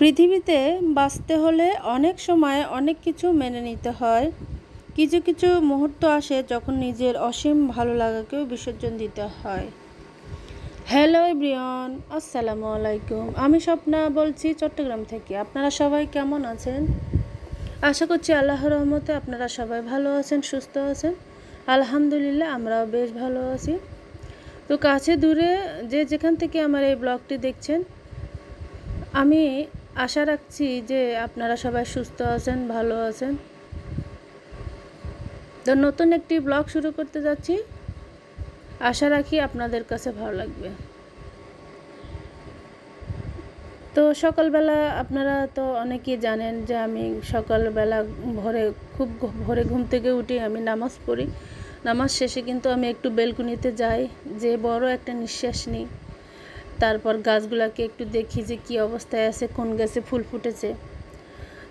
পৃথিবীতে বাঁচতে হলে অনেক সময় অনেক কিছু মেনে নিতে হয়। কিছু কিছু মুহূর্ত আসে যখন নিজের অসীম ভালো লাগাকেও বিসর্জন দিতে হয়। হ্যালো এভরিওয়ান, আসসালামু আলাইকুম। আমি স্বপ্না বলছি চট্টগ্রাম থেকে। আপনারা সবাই কেমন আছেন? আশা করছি আল্লাহর রহমতে আপনারা সবাই ভালো আছেন, সুস্থ আছেন। আলহামদুলিল্লাহ, আমরাও বেশ ভালো আছি। তো কাছে দূরে যে যেখান থেকে আমার এই ব্লগটি দেখছেন, আমি আশা রাখছি যে আপনারা সবাই সুস্থ আছেন, ভালো আছেন। তো নতুন একটি ব্লগ শুরু করতে যাচ্ছি, আশা রাখি আপনাদের কাছে ভালো লাগবে। তো সকালবেলা আপনারা তো অনেকেই জানেন যে আমি সকালবেলা খুব ভোরে ঘুম থেকে উঠে আমি নামাজ পড়ি। নামাজ শেষে কিন্তু আমি একটু বেলকুনিতে যাই, যে বড় একটা নিঃশ্বাস নিই। তারপর গাছগুলোকে একটু দেখি যে কী অবস্থায় আছে, কোন গাছে ফুল ফুটেছে।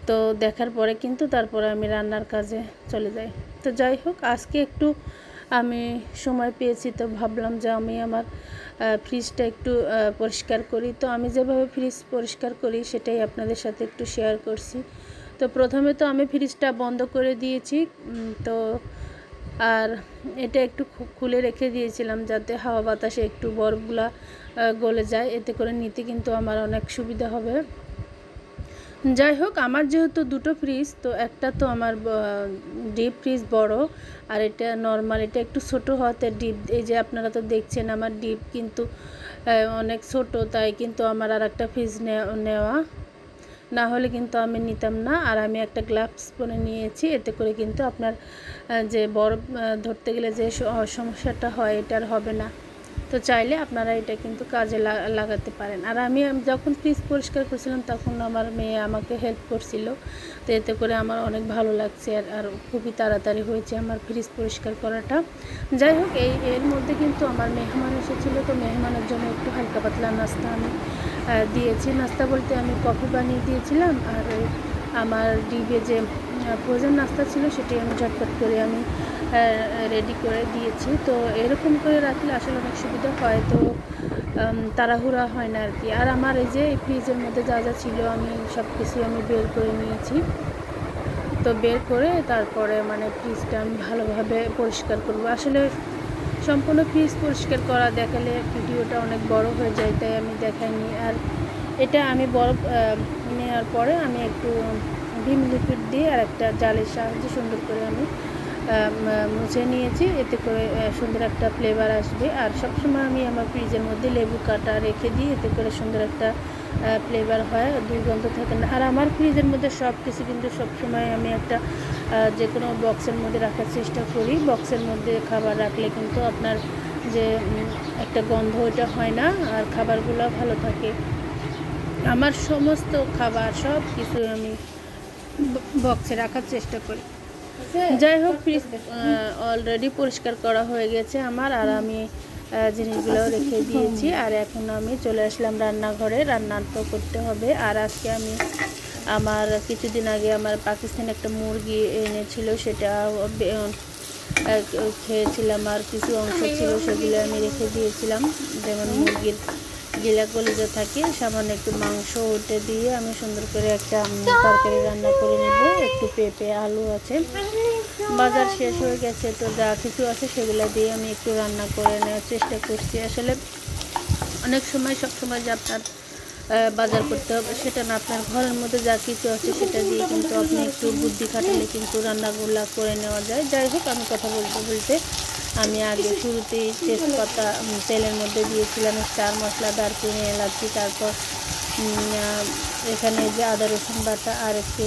তো দেখার পরে কিন্তু তারপরে আমি রান্নার কাজে চলে যাই। তো যাই হোক, আজকে একটু আমি সময় পেয়েছি, তো ভাবলাম যে আমি আমার ফ্রিজটা একটু পরিষ্কার করি। তো আমি যেভাবে ফ্রিজ পরিষ্কার করি সেটাই আপনাদের সাথে একটু শেয়ার করছি। তো প্রথমে তো আমি ফ্রিজটা বন্ধ করে দিয়েছি, তো আর এটা একটু খুলে রেখে দিয়েছিলাম যাতে হাওয়া বাতাসে একটু বরফগুলা গলে যায়, এতে করে নিতে কিন্তু আমার অনেক সুবিধা হবে। যাই হোক, আমার যেহেতু দুটো ফ্রিজ, তো একটা তো আমার ডিপ ফ্রিজ বড়, আর এটা নর্মাল, এটা একটু ছোটো হওয়াতে ডিপ, এই যে আপনারা তো দেখছেন আমার ডিপ কিন্তু অনেক ছোট, তাই কিন্তু আমার আর একটা ফ্রিজ নেওয়া, না হলে কিন্তু আমি নিতাম না। আর আমি একটা গ্লাভস পরে নিয়েছি, এতে করে কিন্তু আপনার যে বরফ ধরতে গেলে যে সমস্যাটা হয় এটা আর হবে না। তো চাইলে আপনারা এটা কিন্তু কাজে লাগাতে পারেন। আর আমি যখন ফ্রিজ পরিষ্কার করছিলাম তখন আমার মেয়ে আমাকে হেল্প করছিল, তো এতে করে আমার অনেক ভালো লাগছে। আর খুবই তাড়াতাড়ি হয়েছে আমার ফ্রিজ পরিষ্কার করাটা। যাই হোক, এর মধ্যে কিন্তু আমার মেহমান এসেছিলো, তো মেহমানের জন্য একটু হালকা পাতলা নাস্তা আমি দিয়েছি। নাস্তা বলতে আমি কফি বানিয়ে দিয়েছিলাম, আর আমার ডিবে যে ফ্রোজেন নাস্তা ছিল সেটি আমি ঝটপট করে আমি রেডি করে দিয়েছি। তো এরকম করে রাখলে আসলে অনেক সুবিধা হয়, তো তাড়াহুড়া হয় না আর কি। আর আমার এই যে ফ্রিজের মধ্যে যা যা ছিল আমি সব কিছু আমি বের করে নিয়েছি। তো বের করে তারপরে মানে ফ্রিজটা আমি ভালোভাবে পরিষ্কার করব। আসলে সম্পূর্ণ ফ্রিজ পরিষ্কার করা দেখালে ভিডিওটা অনেক বড় হয়ে যায়, তাই আমি দেখাইনি। আর এটা আমি বরফ নেওয়ার পরে আমি একটু ভিম লিকুইড দিয়ে আর একটা জালের সাহায্যে সুন্দর করে আমি মুছে নিয়েছি, এতে করে সুন্দর একটা ফ্লেভার আসবে। আর সবসময় আমি আমার ফ্রিজের মধ্যে লেবু কাটা রেখে দিই, এতে করে সুন্দর একটা ফ্লেভার হয়, দুর্গন্ধ থাকে না। আর আমার ফ্রিজের মধ্যে সব কিছু কিন্তু সবসময় আমি একটা যে কোনো বক্সের মধ্যে রাখার চেষ্টা করি। বক্সের মধ্যে খাবার রাখলে কিন্তু আপনার যে একটা গন্ধ ওইটা হয় না, আর খাবারগুলো ভালো থাকে। আমার সমস্ত খাবার সব কিছু আমি বক্সে রাখার চেষ্টা করি। যাই হোক, ফ্রিজ অলরেডি পরিষ্কার করা হয়ে গেছে আমার, আর আমি জিনিসগুলো রেখে দিয়েছি। আর এখন আমি চলে আসলাম রান্নাঘরে, রান্না তো করতে হবে। আর আজকে আমি আমার কিছুদিন আগে আমার পাকিস্তানে একটা মুরগি এনেছিল, সেটা খেয়েছিলাম, আর কিছু অংশ ছিল সেগুলো আমি রেখে দিয়েছিলাম। যেমন মুরগির গিলা কলিজা থাকে, সামান্য একটু মাংস ওটে দিয়ে আমি সুন্দর করে একটা তরকারি রান্না করে নেব। একটু পেঁপে আলু আছে, বাজার শেষ হয়ে গেছে, তো যা কিছু আছে সেগুলো দিয়ে আমি একটু রান্না করে নেওয়ার চেষ্টা করছি। আসলে অনেক সময় সবসময় যে আপনার বাজার করতে হবে সেটা না, আপনার ঘরের মধ্যে যা কিছু আছে সেটা দিয়ে কিন্তু আপনি একটু বুদ্ধি খাটালে কিন্তু রান্নাগুলা করে নেওয়া যায়। যাই হোক, আমি কথা বলতে বলতে আমি আগে শুরুতেই তেজপাতা তেলের মধ্যে দিয়েছিলাম, স্টার মশলা, দারচিনি, এলাচি, তারপর এখানে যে আদা রসুন বাটা, আর একটু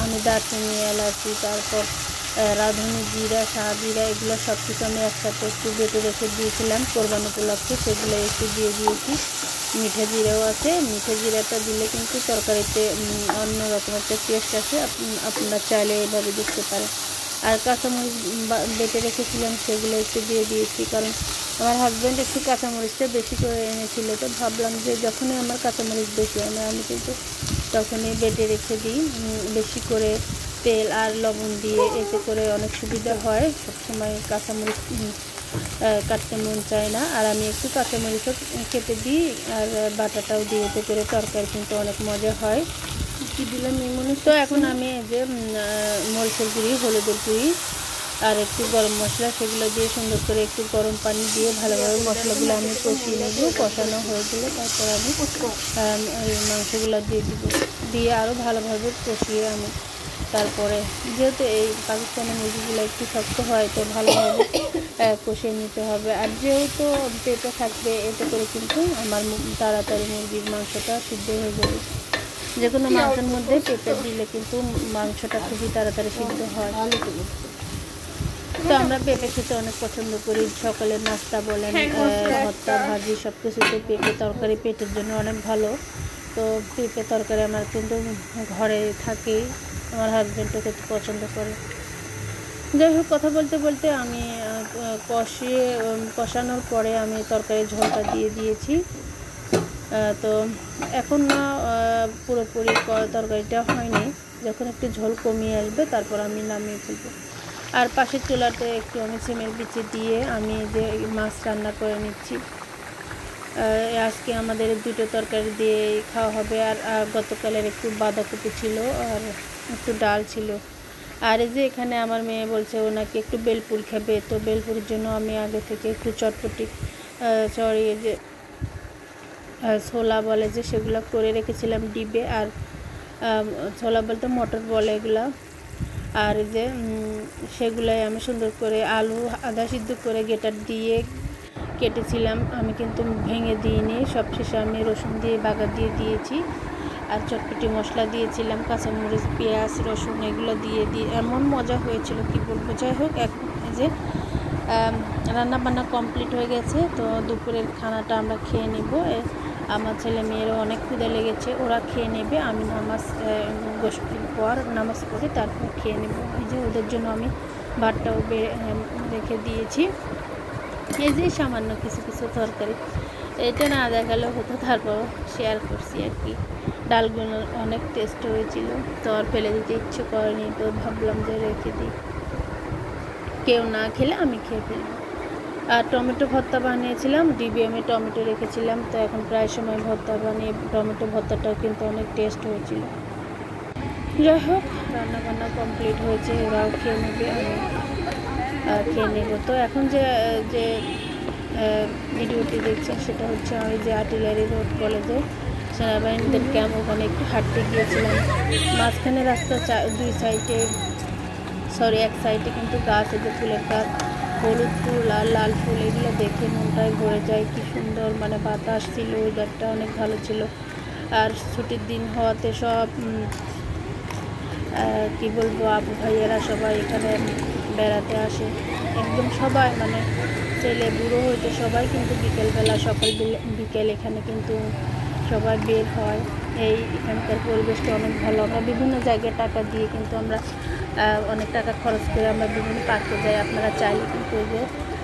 আমি দারচিনি, এলাচি, তারপর রাঁধুনি জিরা, সাজিরা, এগুলো সব কিছু আমি একসাথে একটু বেটে রেখে দিয়েছিলাম কোরবানি উপলক্ষে, সেগুলো একটু দিয়ে দিয়েছি। মিঠে জিরাও আছে, মিঠে জিরাটা দিলে কিন্তু তরকারিতে অন্যরকম একটা টেস্ট আছে, আপনারা চাইলে এভাবে দেখতে পারেন। আর কাঁচামরিচ বেটে রেখেছিলাম, সেগুলো একটু দিয়ে দিয়েছি, কারণ আমার হাজব্যান্ড একটু কাঁচামরিচটা বেশি করে এনেছিল, তো ভাবলাম যে যখনই আমার কাঁচামরিচ বেশি আনে আমি কিন্তু তখনই বেটে রেখে দিই বেশি করে তেল আর লবণ দিয়ে, এতে করে অনেক সুবিধা হয়। সবসময় কাঁচামরিচ কাটতে মন চায় না। আর আমি একটু কাঁচামরিচও কেটে দিই আর বাটাটাও দিয়ে, এতে করে তরকারি কিন্তু অনেক মজা হয়। কী দিলাম মনে তো এখন আমি এই যে মরিচের গুঁড়ি, হলুদের গুঁড়ি আর একটু গরম মশলা, সেগুলো দিয়ে সুন্দর করে একটু গরম পানি দিয়ে ভালোভাবে মশলাগুলো আমি কষিয়ে নেব। কষানো হয়ে গেলে তারপর আমি এই মাংসগুলো দিয়ে দিব, দিয়ে আরও ভালোভাবে কষিয়ে আমি তারপরে, যেহেতু এই পাকিস্তানি মুরগিগুলো একটু শক্ত হয় তো ভালোভাবে কষিয়ে নিতে হবে। আর যেহেতু পেঁপে থাকবে এতে করে কিন্তু আমার তাড়াতাড়ি মুরগির মাংসটা সিদ্ধ হয়ে যাবে। যে কোনো মাংসের মধ্যে পেঁপে দিলে কিন্তু মাংসটা খুবই তাড়াতাড়ি সিদ্ধ হয়। তো আমরা পেঁপে খেতে অনেক পছন্দ করি, সকালের নাস্তা বলেন, ভর্তা ভাজি সব কিছুতে পেঁপে তরকারি পেটের জন্য অনেক ভালো। তো পেঁপে তরকারি আমার কিন্তু ঘরে থাকেই, আমার হাজব্যান্ডও খেতে পছন্দ করে। যাই হোক, কথা বলতে বলতে আমি কষানোর পরে আমি তরকারির ঝোলটা দিয়ে দিয়েছি। তো এখন না পুরোপুরি তরকারিটা হয়নি, যখন একটু ঝোল কমিয়ে আসবে তারপর আমি নামিয়ে ফেলবো। আর পাশের চুলাতে একটু আমি সিমের বিচি দিয়ে আমি যে মাছ রান্না করে নিচ্ছি। আজকে আমাদের দুটো তরকারি দিয়ে খাওয়া হবে। আর গতকালের একটু বাঁধাকপি ছিল আর একটু ডাল ছিল। আর এই যে এখানে আমার মেয়ে বলছে ও নাকি একটু বেলপুরি খাবে, তো বেলপুরির জন্য আমি আগে থেকে একটু চটপটি যে ছোলা বলে যে সেগুলো করে রেখেছিলাম ডিবে। আর ছোলা বলতে মটর বলে এগুলা। আর যে সেগুলাই আমি সুন্দর করে আলু আদা সিদ্ধ করে গেটার দিয়ে কেটেছিলাম, আমি কিন্তু ভেঙে দিইনি। সবশেষে আমি রসুন দিয়ে বাগার দিয়ে দিয়েছি আর চটপটি মশলা দিয়েছিলাম, কাঁচামরিচ পেঁয়াজ রসুন এগুলো দিয়ে এমন মজা হয়েছিল কি বলবো। যাই হোক, এখন যে রান্নাবান্না কমপ্লিট হয়ে গেছে, তো দুপুরের খানাটা আমরা খেয়ে নেব। আমার ছেলে মেয়েরও অনেক ক্ষুধা লেগেছে, ওরা খেয়ে নেবে, আমি গোষ্ঠীর পর নামাজ পড়ে তারপর খেয়ে নেব। এই যে ওদের জন্য আমি ভাতটাও রেখে দিয়েছি। এই যে সামান্য কিছু কিছু তরকারি, এটা না দেখালেও হতো, তারপর শেয়ার করছি আর কি। ডালগুলো অনেক টেস্ট হয়েছিল, তো আর ফেলে দিতে ইচ্ছে করেনি, তো ভাবলাম যে রেখে দিই, কেউ না খেলে আমি খেয়ে ফেলবো। আর টমেটো ভর্তা বানিয়েছিলাম, ডিবে আমি টমেটো রেখেছিলাম, তো এখন প্রায় সময় ভর্তা বানিয়ে টমেটো ভর্তাটাও কিন্তু অনেক টেস্ট হয়েছিল। যাই হোক, রান্নাবান্না কমপ্লিট হয়েছে, ওরাও খেয়ে নেবে, আমি খেয়ে নেব। তো এখন যে ভিডিওটি দেখছেন সেটা হচ্ছে আমি যে আর্টিলারি রোড বলে যে সেনাবাহিনীদের ক্যাম্প, ওখানে একটু হাঁটতে গিয়েছিলাম। মাঝখানে রাস্তা দুই সাইডে এক সাইডে কিন্তু গাছ, এই যে ফুলের গাছ, হলুদ ফুল আর লাল ফুল, এগুলো দেখে মনটায় ভরে যায়। কি সুন্দর মানে বাতাস ছিল, ওয়েদারটা অনেক ভালো ছিল। আর ছুটির দিন হওয়াতে সব কি বলবো, আপু ভাইয়েরা সবাই এখানে বেড়াতে আসে, একদম সবাই মানে ছেলে বুড়ো হইতে সবাই কিন্তু বিকেলবেলা সকাল বিকেল এখানে কিন্তু সবাই বের হয়। এখানকার পরিবেশটা অনেক ভালো। আমরা বিভিন্ন জায়গায় টাকা দিয়ে কিন্তু আমরা অনেক টাকা খরচ করে আমরা বিভিন্ন পার্কে যাই। আপনারা চাইলে কিন্তু এই যে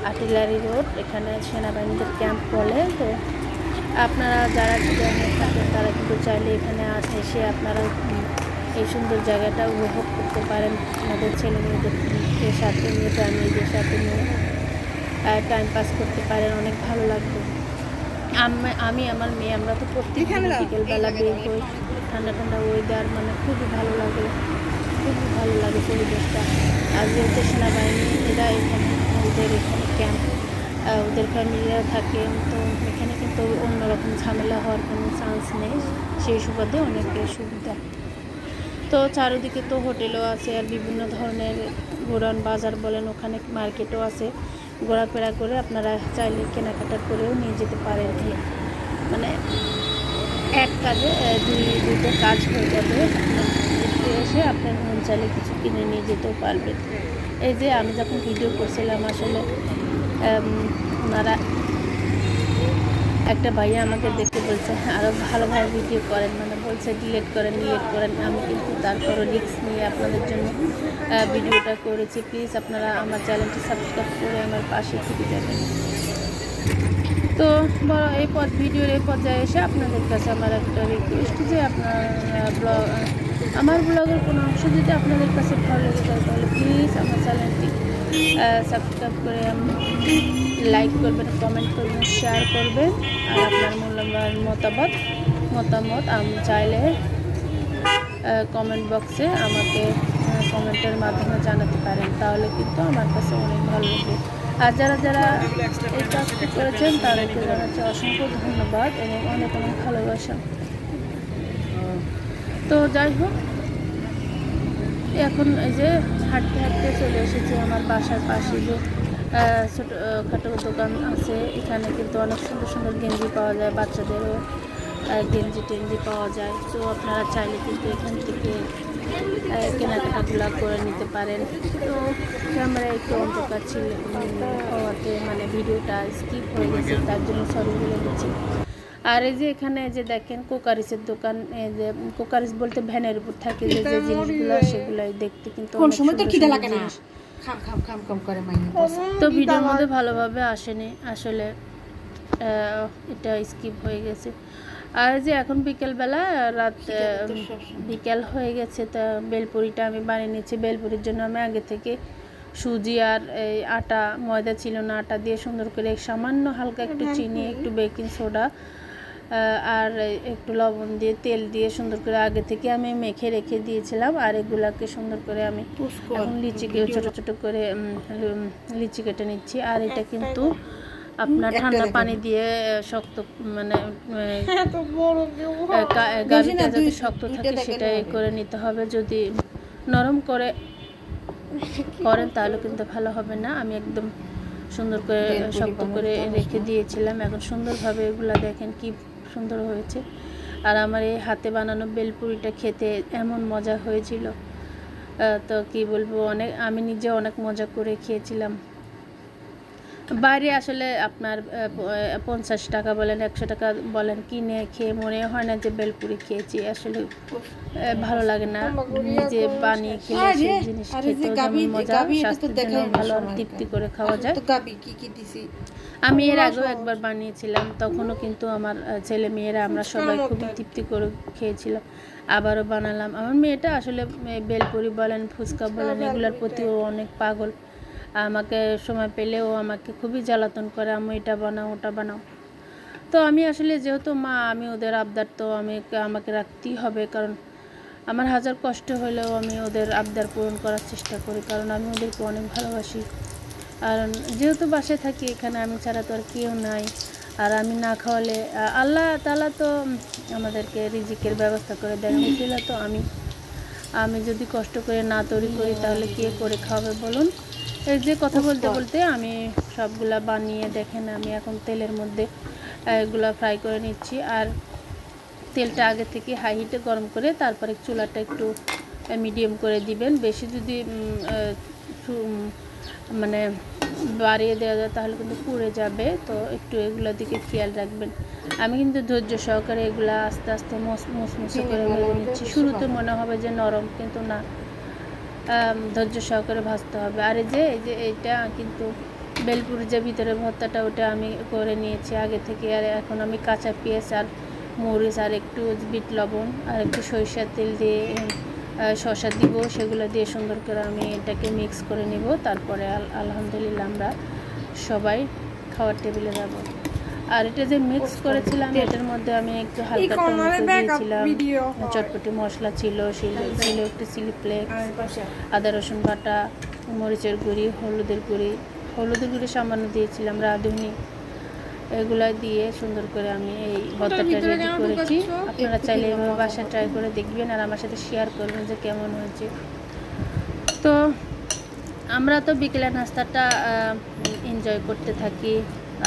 আর্টিলারি রোড, এখানে সেনাবাহিনীদের ক্যাম্প বলে, তো আপনারা যারা গ্রামে থাকেন তারা কিন্তু চাইলে এখানে এসে আপনারা এই সুন্দর জায়গাটা উপভোগ করতে পারেন। আমাদের ছেলে মেয়েদের সাথে নিয়ে, ফ্যামিলিদের সাথে নিয়ে টাইম পাস করতে পারেন, অনেক ভালো লাগবে। আমি আমার মেয়ে আমরা তো প্রত্যেকদিন বিকেলবেলা বের হই, ঠান্ডা ঠান্ডা ওয়েদার, মানে খুবই ভালো লাগে পরিবেশটা। আর যেহেতু সেনাবাহিনী এরা এখানে ওদের এখানে ক্যাম্প, ওদের ফ্যামিলিরা থাকে, তো এখানে কিন্তু অন্যরকম ঝামেলা হওয়ার কোনো চান্স নেই, সেই সুবাদে অনেকের সুবিধা। তো চারিদিকে তো হোটেলও আছে আর বিভিন্ন ধরনের গোডাউন বাজার বলেন, ওখানে মার্কেটও আছে। ঘোরাফেরা করে আপনারা চাইলে কেনাকাটা করেও নিয়ে যেতে পারেন। মানে এক কাজে দুটো কাজ হয়ে যাবে, ঘুরতে এসে আপনার মন চাইলে কিছু কিনে নিয়ে যেতেও পারবেন। এই যে আমি যখন ভিডিও করছিলাম, আসলে ওনারা একটা ভাইয়া আমাকে দেখতে বলছে আরও ভালোভাবে ভিডিও করেন, মানে বলছে ডিলিট করেন। আমি কিন্তু তারপরও রিস্ক নিয়ে আপনাদের জন্য ভিডিওটা করেছি। প্লিজ আপনারা আমার চ্যানেলটি সাবস্ক্রাইব করে আমার পাশে থেকে যাবেন। তো ভিডিওর এই পর্যায়ে এসে আপনাদের কাছে আমার একটা রিকোয়েস্ট যে আপনারা আমার ব্লগের কোনো অংশ যদি আপনাদের কাছে ভালো লেগে যায় তাহলে প্লিজ আমার চ্যানেলটি সাবস্ক্রাইব করে লাইক করবেন, কমেন্ট করবেন, শেয়ার করবেন। আর আপনার মূল্যবান মতামত আমি চাইলে কমেন্ট বক্সে আমাকে কমেন্টের মাধ্যমে জানাতে পারেন, তাহলে কিন্তু আমার কাছে অনেক ভালো লাগবে। আর যারা এই কাজটি করেছেন তাদেরকে জানাচ্ছি অসংখ্য ধন্যবাদ এবং অনেক অনেক ভালোবাসা। তো যাই হোক, এখন এই যে হাঁটতে হাঁটতে চলে এসেছি আমার বাসার পাশে যে ছোটোখাটো দোকান আছে। এখানে কিন্তু অনেক সুন্দর সুন্দর গেঞ্জি পাওয়া যায়, বাচ্চাদেরও গেঞ্জি টেঞ্জি পাওয়া যায়। তো আপনারা চাইলে কিন্তু এখান থেকে কেনাকাটাগুলো করে নিতে পারেন। তো ক্যামেরা একটু অন্ধকার হওয়াতে মানে ভিডিওটা স্কিপ হয়ে গেছে, তার জন্য সরি বলে দিচ্ছি। আর এই যে এখানে যে দেখেন কোকারিসের দোকান, এই যে কোকারিস বলতে ভ্যানের উপর থাকে যে যে জিনিসগুলো, সেগুলাই দেখতে কিন্তু তো ভিডিওর মধ্যে ভালোভাবে আসেনি আসলে, এটা স্কিপ হয়ে গেছে। আর যে এখন বিকেলবেলা বিকেল হয়ে গেছে, তা বেলপুরিটা আমি বানিয়ে নিচ্ছি। বেলপুরির জন্য আমি আগে থেকে সুজি আর এই আটা, ময়দা ছিল না, আটা দিয়ে সুন্দর করে সামান্য হালকা একটু চিনি, একটু বেকিং সোডা আর একটু লবণ দিয়ে তেল দিয়ে সুন্দর করে আগে থেকে আমি মেখে রেখে দিয়েছিলাম। আর এগুলাকে সুন্দর করে আমি এখন লিচিকে ছোটো ছোটো করে লিচি কেটে নিচ্ছি। আর এটা কিন্তু আপনার ঠান্ডা পানি দিয়ে শক্ত মানে গাড়িটা যাতে শক্ত থাকে সেটাই করে নিতে হবে। যদি নরম করে করেন তাহলে কিন্তু ভালো হবে না। আমি একদম সুন্দর করে শক্ত করে রেখে দিয়েছিলাম। এখন সুন্দরভাবে এগুলা দেখেন কি সুন্দর হয়েছে। আর আমার এই হাতে বানানো বেলপুরিটা খেতে এমন মজা হয়েছিল, তো কি বলবো, আমি নিজে অনেক মজা করে খেয়েছিলাম। বাইরে আসলে আপনার 50 টাকা বলেন 100 টাকা বলেন কিনে খেয়ে মনে হয় না যে বেলপুরি খেয়েছি, আসলে ভালো লাগে না। নিজে বানিয়ে খেলে সেই জিনিস খেতে যেমন মজা, স্বাস্থ্যের জন্য ভালো, তৃপ্তি করে খাওয়া যায়। আমি এর আগেও একবার বানিয়েছিলাম, তখনও কিন্তু আমার ছেলে মেয়েরা আমরা সবাই খুবই তৃপ্তি করে খেয়েছিলাম। আবারও বানালাম। আমার মেয়েটা আসলে বেলপুরি বলেন, ফুচকা বলেন, এগুলোর প্রতিও অনেক পাগল। আমাকে সময় পেলেও আমাকে খুবই জ্বালাতন করে, আমি এটা বানাও ওটা বানাও। তো আমি আসলে যেহেতু মা, আমি ওদের আবদার তো আমাকে রাখতেই হবে, কারণ আমার হাজার কষ্ট হলেও আমি ওদের আবদার পূরণ করার চেষ্টা করি, কারণ আমি ওদেরকে অনেক ভালোবাসি। আর যেহেতু বাসায় থাকি, এখানে আমি ছাড়া তো আর কেউ নাই। আর আমি না খাওয়ালে আল্লাহ তাআলা তো আমাদেরকে রিজিকের ব্যবস্থা করে দেন। বুঝলে তো আমি যদি কষ্ট করে না তৈরি করি তাহলে কে করে খাওয়াবে বলুন। এই যে কথা বলতে বলতে আমি সবগুলা বানিয়ে দেখেন, আমি এখন তেলের মধ্যে এগুলা ফ্রাই করে নিচ্ছি। আর তেলটা আগে থেকে হাই হিটে গরম করে তারপরে চুলাটা একটু মিডিয়াম করে দিবেন। বেশি যদি মানে বাড়িয়ে দেওয়া যায় তাহলে কিন্তু পুড়ে যাবে, তো একটু এগুলোর দিকে খেয়াল রাখবেন। আমি কিন্তু ধৈর্য সহকারে এগুলা আস্তে আস্তে মসমসে করে ভেজে নিচ্ছি। শুরুতে মনে হবে যে নরম, কিন্তু না, ধৈর্য সহকারে ভাজতে হবে। আর এই যে এইটা কিন্তু বেলপুরি যে ভিতরে ভর্তাটা, ওটা আমি করে নিয়েছি আগে থেকে। আর এখন আমি কাঁচা পেঁয়াজ আর মরিচ আর একটু বিট লবণ আর একটু সরিষার তেল দিয়ে শসা দিব, সেগুলো দিয়ে সুন্দর করে আমি এটাকে মিক্স করে নিব। তারপরে আলহামদুলিল্লাহ আমরা সবাই খাওয়ার টেবিলে যাব। আর এটা যে মিক্স করেছিলাম এটার মধ্যে আমি একটু হালকা টমেটো দিয়েছিলাম, চটপটি মশলা ছিল একটু চিলি ফ্লেক্স, আদা রসুন বাটা, মরিচের গুঁড়ি, হলুদের গুঁড়ি সামান্য দিয়েছিলাম, রাঁধুনি, এগুলা দিয়ে সুন্দর করে আমি এই ভর্তাটা রেডি করেছি। আপনারা চাইলে এভাবে বাসায় ট্রাই করে দেখবেন আর আমার সাথে শেয়ার করবেন যে কেমন হয়েছে। তো আমরা তো বিকেলের নাস্তাটা এনজয় করতে থাকি।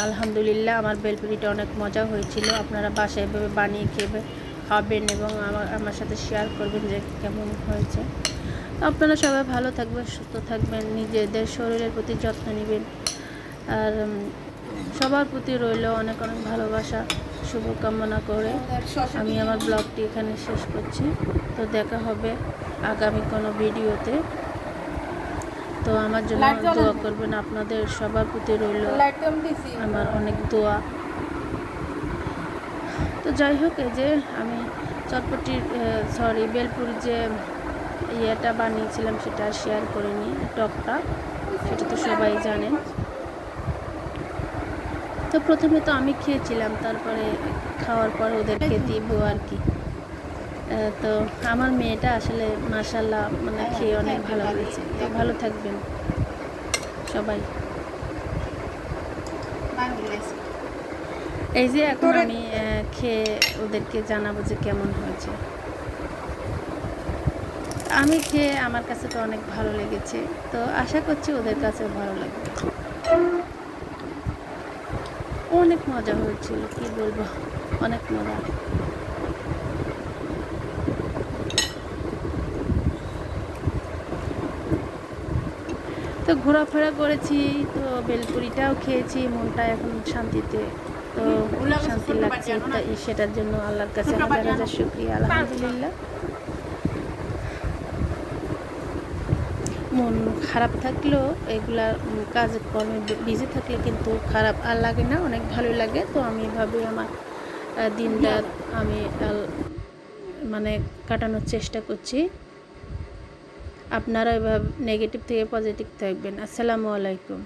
আলহামদুলিল্লাহ আমার বেলপুরিটা অনেক মজা হয়েছিল। আপনারা বাসায় এভাবে বানিয়ে খাবেন এবং আমার সাথে শেয়ার করবেন যে কেমন হয়েছে। আপনারা সবাই ভালো থাকবেন, সুস্থ থাকবেন, নিজেদের শরীরের প্রতি যত্ন নেবেন। আর সবার প্রতি রইল অনেক অনেক ভালোবাসা, শুভকামনা করে আমি আমার ব্লগটি এখানে শেষ করছি। তো দেখা হবে আগামী কোনো ভিডিওতে। তো আমার জন্য দোয়া করবেন, আপনাদের সবার প্রতি রইল আমার অনেক দোয়া। তো যাই হোক, এই যে আমি চটপটির বেলপুরির যে ইয়েটা বানিয়েছিলাম সেটা শেয়ার করিনি, টকটা, সেটা তো সবাই জানেন। তো প্রথমে তো আমি খেয়েছিলাম, তারপরে খাওয়ার পর ওদেরকে দিব আর কি। তো আমার মেয়েটা আসলে মাশাআল্লাহ মানে খেয়ে অনেক ভালো লেগেছে। তো ভালো থাকবেন সবাই। এই যে এখন আমি খেয়ে ওদেরকে জানাবো যে কেমন হয়েছে। আমি খেয়ে আমার কাছে তো অনেক ভালো লেগেছে, তো আশা করছি ওদের কাছেও ভালো লাগবে। অনেক মজা হয়েছিল, কি বলবো, অনেক মজা। তো ঘোরাফেরা করেছি, তো বেলপুরিটাও খেয়েছি, মনটা এখন শান্তিতে, তো শান্তি লাগছে, সেটার জন্য আল্লাহর কাছে হাজার হাজার শুকরিয়া, আলহামদুলিল্লাহ। মন খারাপ থাকলেও এগুলা কাজ কর্মে বিজি থাকলে কিন্তু খারাপ আর লাগে না, অনেক ভালোই লাগে। তো আমি এভাবে আমার দিনটা আমি মানে কাটানোর চেষ্টা করছি। আপনারা এভাবে নেগেটিভ থেকে পজিটিভ থাকবেন। আসসালামু আলাইকুম।